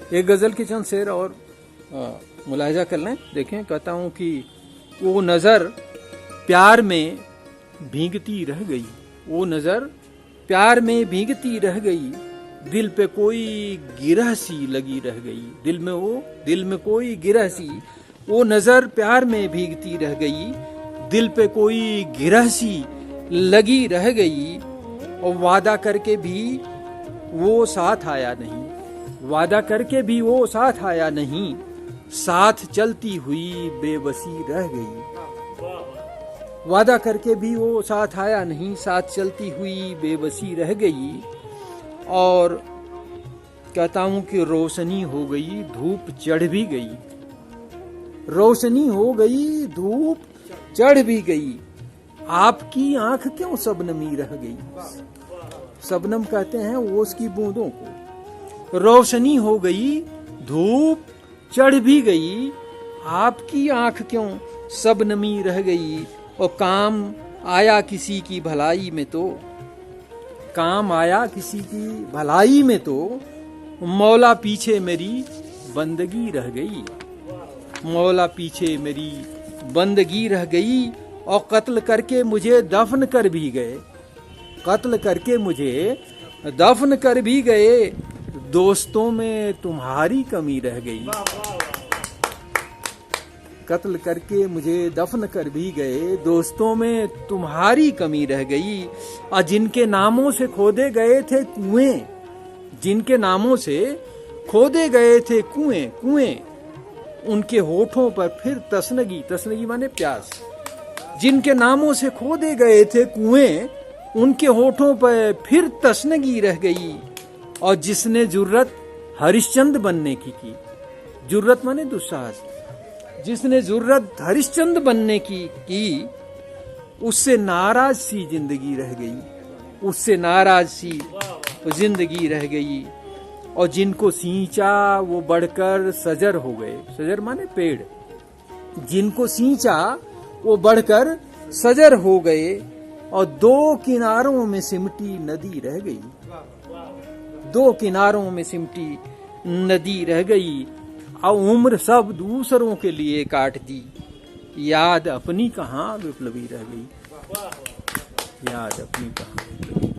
एक गजल के चंद शेर और मुलाहिजा कर लें। देखें, कहता हूं कि वो नजर प्यार में भीगती रह गई, वो नजर प्यार में भीगती रह गई, दिल पे कोई गिरह सी लगी रह गई। दिल में कोई गिरह सी, वो नजर प्यार में भीगती रह गई, दिल पे कोई गिरह सी लगी रह गई। और वादा करके भी वो साथ आया नहीं, वादा करके भी वो साथ आया नहीं, साथ चलती हुई बेबसी रह गई। वादा करके भी वो साथ आया नहीं, साथ चलती हुई बेबसी रह गई। और कहता हूं कि रोशनी हो गई, धूप चढ़ भी गई, रोशनी हो गई, धूप चढ़ भी गई, आपकी आंख क्यों सबनमी रह गई। सबनम कहते हैं ओस की बूंदों को। रोशनी हो गई, धूप चढ़ भी गई, आपकी आंख क्यों सबनमी रह गई। और काम आया किसी की भलाई में तो, काम आया किसी की भलाई में तो, मौला पीछे मेरी बंदगी रह गई, मौला पीछे मेरी बंदगी रह गई। और कत्ल करके मुझे दफन कर भी गए, कत्ल करके मुझे दफन कर भी गए, दोस्तों में तुम्हारी कमी रह गई। कत्ल करके मुझे दफन कर भी गए, दोस्तों में तुम्हारी कमी रह गई। और जिनके नामों से खोदे गए थे कुएं, जिनके नामों से खोदे गए थे कुएं कुएं, उनके होठों पर फिर तसनगी, तसनगी माने प्यास, जिनके नामों से खोदे गए थे कुएं, उनके होठों पर फिर तसनगी रह गई। और जिसने जुर्रत हरिश्चंद्र बनने की, जुर्रत माने दुस्साहस, जिसने जुर्रत हरिश्चंद्र बनने की, उससे नाराज सी जिंदगी रह गई, उससे नाराज सी जिंदगी रह गई। और जिनको सींचा वो बढ़कर सजर हो गए, सजर माने पेड़, जिनको सींचा वो बढ़कर सजर हो गए। और दो किनारों में सिमटी नदी रह गई, दो किनारों में सिमटी नदी रह गई। और उम्र सब दूसरों के लिए काट दी, याद अपनी कहाँ विप्लवी रह गई, याद अपनी कहाँ।